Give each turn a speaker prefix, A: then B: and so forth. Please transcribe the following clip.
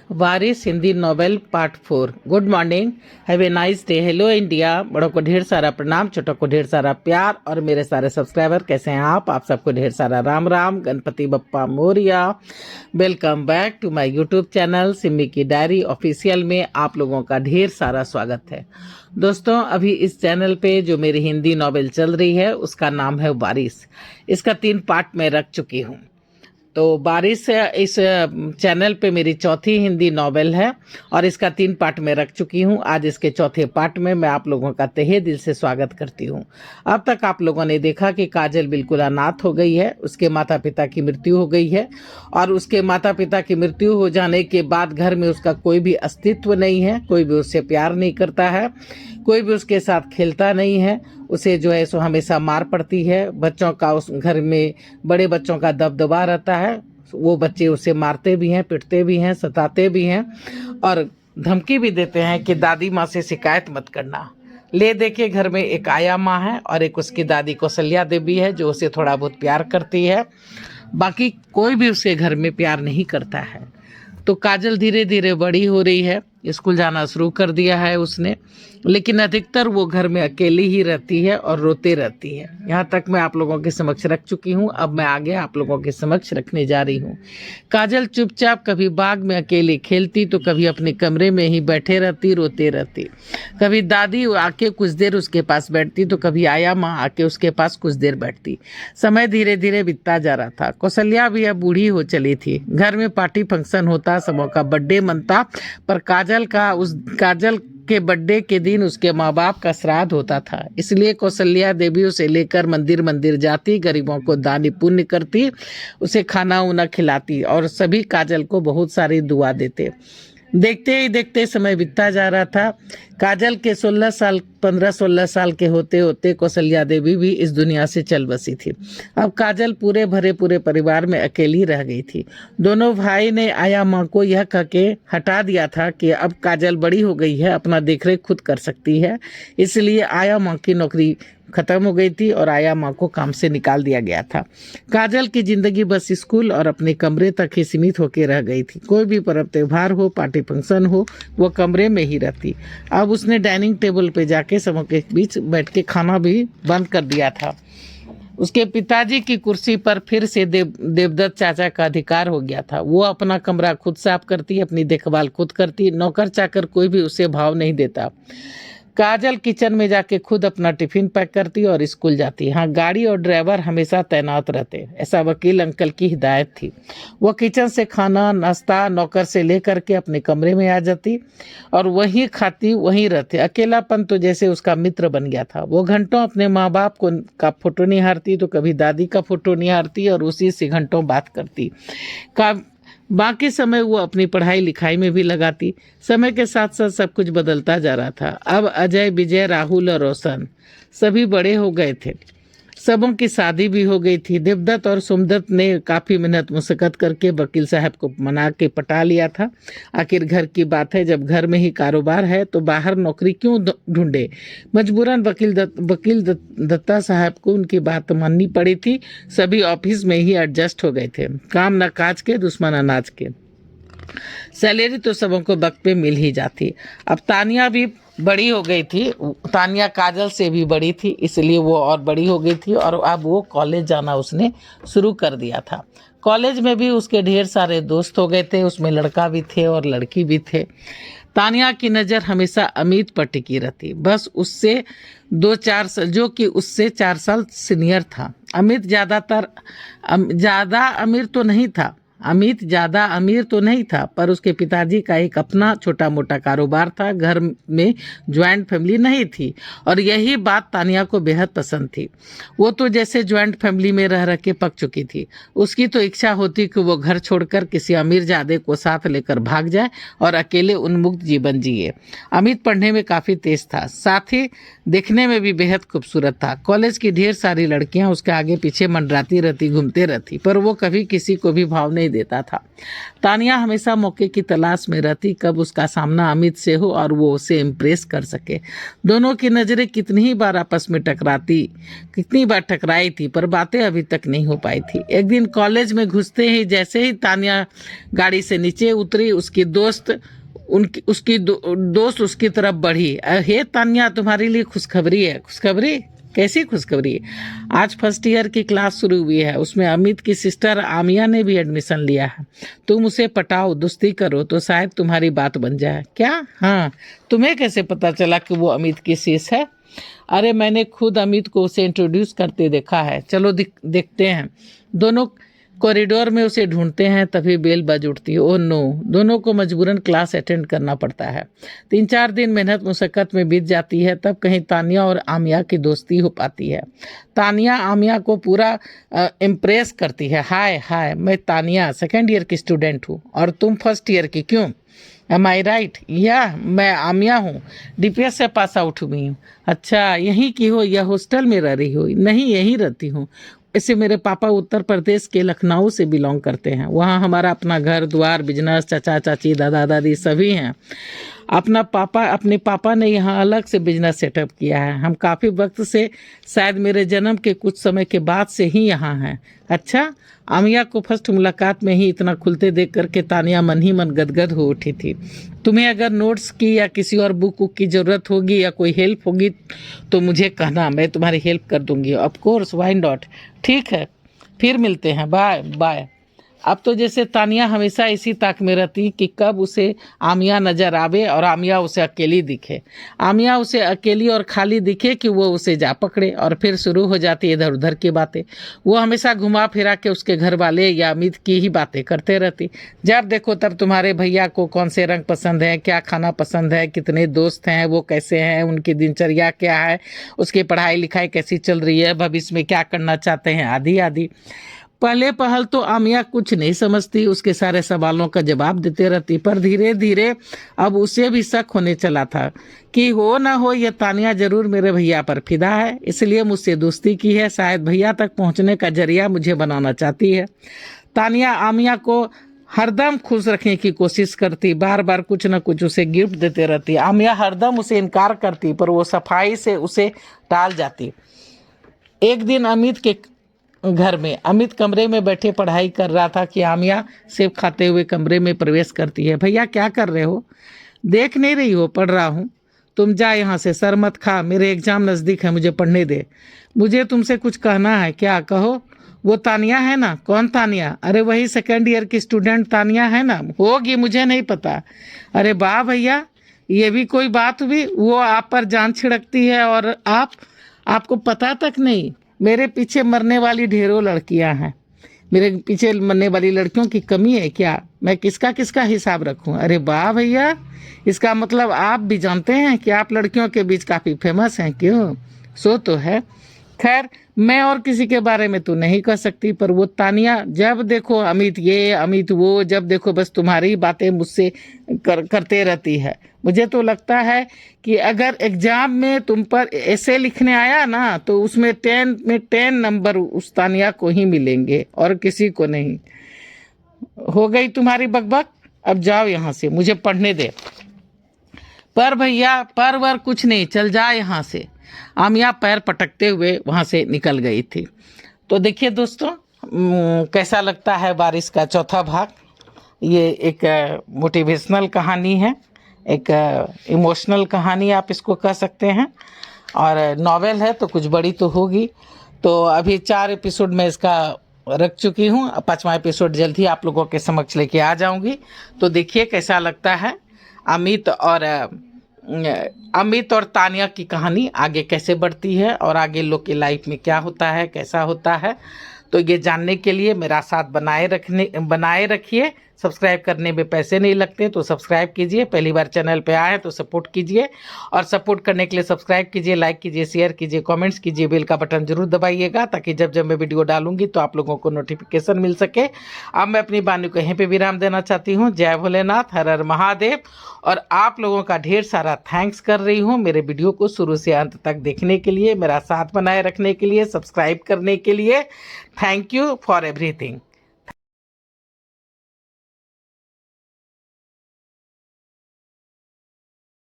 A: Waris Hindi novel part 4। Good morning, have a nice day. Hello India. बड़ों को ढेर सारा प्रणाम, छोटों को ढेर सारा प्यार और मेरे सारे सब्सक्राइबर कैसे हैं आप सबको ढेर सारा Ram Ram, Ganpati Bappa Morya. Welcome back to my YouTube channel Simmi की डायरी ऑफिशियल में आप लोगों का ढेर सारा स्वागत है। दोस्तों, अभी इस चैनल पे जो मेरी हिंदी नॉवेल चल रही है उसका नाम है वारिस। इसका 3 पार्ट में रख चुकी हूँ। तो वारिस इस चैनल पे मेरी चौथी हिंदी नॉवेल है और इसका 3 पार्ट में रख चुकी हूँ। आज इसके चौथे पार्ट में मैं आप लोगों का तहे दिल से स्वागत करती हूँ। अब तक आप लोगों ने देखा कि काजल बिल्कुल अनाथ हो गई है, उसके माता पिता की मृत्यु हो गई है और उसके माता पिता की मृत्यु हो जाने के बाद घर में उसका कोई भी अस्तित्व नहीं है, कोई भी उससे प्यार नहीं करता है, कोई भी उसके साथ खेलता नहीं है। उसे जो है सो हमेशा मार पड़ती है। बच्चों का उस घर में बड़े बच्चों का दबदबा रहता है, वो बच्चे उसे मारते भी हैं, पिटते भी हैं, सताते भी हैं और धमकी भी देते हैं कि दादी माँ से शिकायत मत करना। ले दे के घर में एक आया माँ है और एक उसकी दादी कौशल्या देवी है जो उसे थोड़ा बहुत प्यार करती है, बाकी कोई भी उसके घर में प्यार नहीं करता है। तो काजल धीरे धीरे बड़ी हो रही है, स्कूल जाना शुरू कर दिया है उसने, लेकिन अधिकतर वो घर में अकेली ही रहती है और रोते रहती है। यहाँ तक मैं आप लोगों के समक्ष रख चुकी हूँ। अब मैं आगे आप लोगों के समक्ष रखने जा रही हूँ। काजल चुपचाप कभी बाग में अकेली खेलती तो कभी अपने कमरे में ही बैठे रहती, रोते रहती। कभी दादी आके कुछ देर उसके पास बैठती तो कभी आया माँ आके उसके पास कुछ देर बैठती। समय धीरे धीरे बीतता जा रहा था। कौशल्या भी अब बूढ़ी हो चली थी। घर में पार्टी फंक्शन होता, सबों का बर्थडे मनता, पर काजल के बर्थडे के दिन उसके माँ बाप का श्राद्ध होता था। इसलिए कौशल्या देवी उसे लेकर मंदिर जाती, गरीबों को दान पुण्य करती, उसे खाना उना खिलाती और सभी काजल को बहुत सारी दुआ देते। देखते ही देखते समय बीतता जा रहा था। काजल के 15-16 साल के होते होते कौशल्या देवी भी इस दुनिया से चल बसी थी। अब काजल पूरे परिवार में अकेली रह गई थी। दोनों भाई ने आया माँ को यह कह के हटा दिया था कि अब काजल बड़ी हो गई है, अपना देखरेख खुद कर सकती है। इसलिए आया माँ की नौकरी खत्म हो गई थी और आया माँ को काम से निकाल दिया गया था। काजल की जिंदगी बस स्कूल और अपने कमरे तक ही सीमित होकर रह गई थी। कोई भी पर्व त्योहार हो, पार्टी फंक्शन हो, वो कमरे में ही रहती। अब उसने डाइनिंग टेबल पे जाके सबों के बीच बैठ के खाना भी बंद कर दिया था। उसके पिताजी की कुर्सी पर फिर से देवदत्त चाचा का अधिकार हो गया था। वो अपना कमरा खुद साफ करती, अपनी देखभाल खुद करती, नौकर चाकर कोई भी उसे भाव नहीं देता। काजल किचन में जाके खुद अपना टिफिन पैक करती और स्कूल जाती। हाँ, गाड़ी और ड्राइवर हमेशा तैनात रहते, ऐसा वकील अंकल की हिदायत थी। वो किचन से खाना नाश्ता नौकर से लेकर के अपने कमरे में आ जाती और वहीं खाती वहीं रहते। अकेलापन तो जैसे उसका मित्र बन गया था। वो घंटों अपने माँ बाप का फोटो निहारती तो कभी दादी का फोटो निहारती और उसी से घंटों बात करती। बाकी समय वो अपनी पढ़ाई लिखाई में भी लगाती। समय के साथ साथ सब कुछ बदलता जा रहा था। अब अजय, विजय, राहुल और रोशन सभी बड़े हो गए थे। सबों की शादी भी हो गई थी। देवदत्त और सोमदत्त ने काफ़ी मेहनत मुशक्कत करके वकील साहब को मना के पटा लिया था। आखिर घर की बात है, जब घर में ही कारोबार है तो बाहर नौकरी क्यों ढूंढे। मजबूरन वकील दत्ता साहब को उनकी बात माननी पड़ी थी। सभी ऑफिस में ही एडजस्ट हो गए थे। काम न काज के, दुश्मन अनाज के। सैलरी तो सबों को वक्त पे मिल ही जाती। अब तानिया भी बड़ी हो गई थी। तानिया काजल से भी बड़ी थी, इसलिए वो और बड़ी हो गई थी और अब वो कॉलेज जाना उसने शुरू कर दिया था। कॉलेज में भी उसके ढेर सारे दोस्त हो गए थे, उसमें लड़का भी थे और लड़की भी थे। तानिया की नज़र हमेशा अमित पर टिकी रहती, बस उससे 2-4 साल, जो कि उससे 4 साल सीनियर था। अमित ज़्यादा अमीर तो नहीं था, पर उसके पिताजी का एक अपना छोटा मोटा कारोबार था। घर में ज्वाइंट फैमिली नहीं थी और यही बात तानिया को बेहद पसंद थी। वो तो जैसे ज्वाइंट फैमिली में रह के पक चुकी थी। उसकी तो इच्छा होती कि वो घर छोड़कर किसी अमीरजादे को साथ लेकर भाग जाए और अकेले उन्मुक्त जीवन जिए। अमित पढ़ने में काफ़ी तेज था, साथ ही देखने में भी बेहद खूबसूरत था। कॉलेज की ढेर सारी लड़कियां उसके आगे पीछे मंडराती रहती, घूमते रहती, पर वो कभी किसी को भी भाव नहीं देता था। तानिया हमेशा मौके की तलाश में रहती, कब उसका सामना अमित से हो और वो उसे इम्प्रेस कर सके। दोनों की नज़रें कितनी ही बार आपस में कितनी बार टकराई थी, पर बातें अभी तक नहीं हो पाई थी। एक दिन कॉलेज में घुसते ही जैसे ही तानिया गाड़ी से नीचे उतरी, उसकी दोस्त उसकी तरफ बढ़ी। हे तानिया, तुम्हारे लिए खुशखबरी है। खुशखबरी? कैसी खुशखबरी? आज फर्स्ट ईयर की क्लास शुरू हुई है, उसमें अमित की सिस्टर आमिया ने भी एडमिशन लिया है। तुम उसे पटाओ, दोस्ती करो तो शायद तुम्हारी बात बन जाए। क्या? हाँ। तुम्हें कैसे पता चला कि वो अमित की सिस है? अरे मैंने खुद अमित को उसे इंट्रोड्यूस करते देखा है। चलो देखते हैं। दोनों कॉरिडोर में उसे ढूंढते हैं, तभी बेल बज उठती है। ओह नो, दोनों को मजबूरन क्लास अटेंड करना पड़ता है। 3-4 दिन मेहनत मुशक्कत में बीत जाती है, तब कहीं तानिया और आमिया की दोस्ती हो पाती है। तानिया आमिया को पूरा इम्प्रेस करती है। हाय हाय, मैं तानिया सेकेंड ईयर की स्टूडेंट हूँ और तुम फर्स्ट ईयर की, क्यों? एम आई राइट? या मैं आमिया हूँ, DPS से पास आउट हुई हूँ। अच्छा, यहीं की हो या हॉस्टल में रह रही हो? नहीं, यहीं रहती हूँ। ऐसे मेरे पापा उत्तर प्रदेश के लखनऊ से बिलोंग करते हैं। वहाँ हमारा अपना घर द्वार, बिजनेस, चाचा चाची, दादा दादी सभी हैं। अपने पापा ने यहाँ अलग से बिजनेस सेटअप किया है। हम काफ़ी वक्त से, शायद मेरे जन्म के कुछ समय के बाद से ही यहाँ हैं। अच्छा। आमिया को फर्स्ट मुलाकात में ही इतना खुलते देख करके तानिया मन ही मन गदगद हो उठी थी। तुम्हें अगर नोट्स की या किसी और बुक की ज़रूरत होगी या कोई हेल्प होगी तो मुझे कहना, मैं तुम्हारी हेल्प कर दूंगी। Of course, why not. ठीक है, फिर मिलते हैं। Bye bye. अब तो जैसे तानिया हमेशा इसी ताक में रहती कि कब उसे आमिया नजर आवे और आमिया उसे अकेली दिखे। आमिया उसे अकेली और खाली दिखे कि वो उसे जा पकड़े, और फिर शुरू हो जाती इधर उधर की बातें। वो हमेशा घुमा फिरा के उसके घर वाले या अमित की ही बातें करते रहती। जब देखो तब तुम्हारे भैया को कौन से रंग पसंद है, क्या खाना पसंद है, कितने दोस्त हैं, वो कैसे हैं, उनकी दिनचर्या क्या है, उसकी पढ़ाई लिखाई कैसी चल रही है, भविष्य में क्या करना चाहते हैं, आदि आदि। पहले पहल तो आमिया कुछ नहीं समझती, उसके सारे सवालों का जवाब देते रहती, पर धीरे धीरे अब उसे भी शक होने चला था कि हो ना हो ये तानिया जरूर मेरे भैया पर फिदा है, इसलिए मुझसे दोस्ती की है। शायद भैया तक पहुंचने का जरिया मुझे बनाना चाहती है। तानिया आमिया को हरदम खुश रखने की कोशिश करती, बार बार कुछ न कुछ उसे गिफ्ट देते रहती। आमिया हरदम उसे इनकार करती, पर वो सफाई से उसे टाल जाती। एक दिन अमित कमरे में बैठे पढ़ाई कर रहा था कि आमिया सेब खाते हुए कमरे में प्रवेश करती है। भैया क्या कर रहे हो? देख नहीं रही हो? पढ़ रहा हूँ। तुम जा यहाँ से, सर मत खा, मेरे एग्जाम नज़दीक है, मुझे पढ़ने दे। मुझे तुमसे कुछ कहना है। क्या? कहो। वो तानिया है ना? कौन तानिया? अरे वही सेकेंड ईयर की स्टूडेंट तानिया है ना? होगी, मुझे नहीं पता। अरे वाह भैया, ये भी कोई बात हुई? वो आप पर जान छिड़कती है और आपको पता तक नहीं। मेरे पीछे मरने वाली ढेरों लड़कियां हैं। मेरे पीछे मरने वाली लड़कियों की कमी है क्या? मैं किसका किसका हिसाब रखूं? अरे वाह भैया, इसका मतलब आप भी जानते हैं कि आप लड़कियों के बीच काफ़ी फेमस हैं। क्यों? सो तो है। खैर, मैं और किसी के बारे में तो नहीं कह सकती, पर वो तानिया जब देखो अमित ये अमित वो, जब देखो बस तुम्हारी बातें मुझसे करते रहती है। मुझे तो लगता है कि अगर एग्जाम में तुम पर ऐसे लिखने आया ना तो उसमें 10 में 10 नंबर उस तानिया को ही मिलेंगे और किसी को नहीं। हो गई तुम्हारी बकबक, अब जाओ यहाँ से, मुझे पढ़ने दे। पर भैया, पर वर कुछ नहीं, चल जा यहाँ से। आमिया पैर पटकते हुए वहाँ से निकल गई थी। तो देखिए दोस्तों, कैसा लगता है बारिश का चौथा भाग। ये एक मोटिवेशनल कहानी है, एक इमोशनल कहानी आप इसको कह सकते हैं, और नॉवेल है तो कुछ बड़ी तो होगी। तो अभी 4 एपिसोड में इसका रख चुकी हूँ, 5वां एपिसोड जल्द ही आप लोगों के समक्ष लेके आ जाऊंगी। तो देखिए कैसा लगता है अमित और तानिया की कहानी आगे कैसे बढ़ती है और आगे लोग की लाइफ में क्या होता है, कैसा होता है। तो ये जानने के लिए मेरा साथ बनाए रखिए। सब्सक्राइब करने में पैसे नहीं लगते तो सब्सक्राइब कीजिए। पहली बार चैनल पे आए तो सपोर्ट कीजिए, और सपोर्ट करने के लिए सब्सक्राइब कीजिए, लाइक कीजिए, शेयर कीजिए, कमेंट्स कीजिए, बेल का बटन जरूर दबाइएगा ताकि जब जब मैं वीडियो डालूंगी तो आप लोगों को नोटिफिकेशन मिल सके। अब मैं अपनी वाणी को यहीं पर विराम देना चाहती हूँ। जय भोलेनाथ, हर हर महादेव। और आप लोगों का ढेर सारा थैंक्स कर रही हूँ मेरे वीडियो को शुरू से अंत तक देखने के लिए, मेरा साथ बनाए रखने के लिए, सब्सक्राइब करने के लिए। Thank you for everything.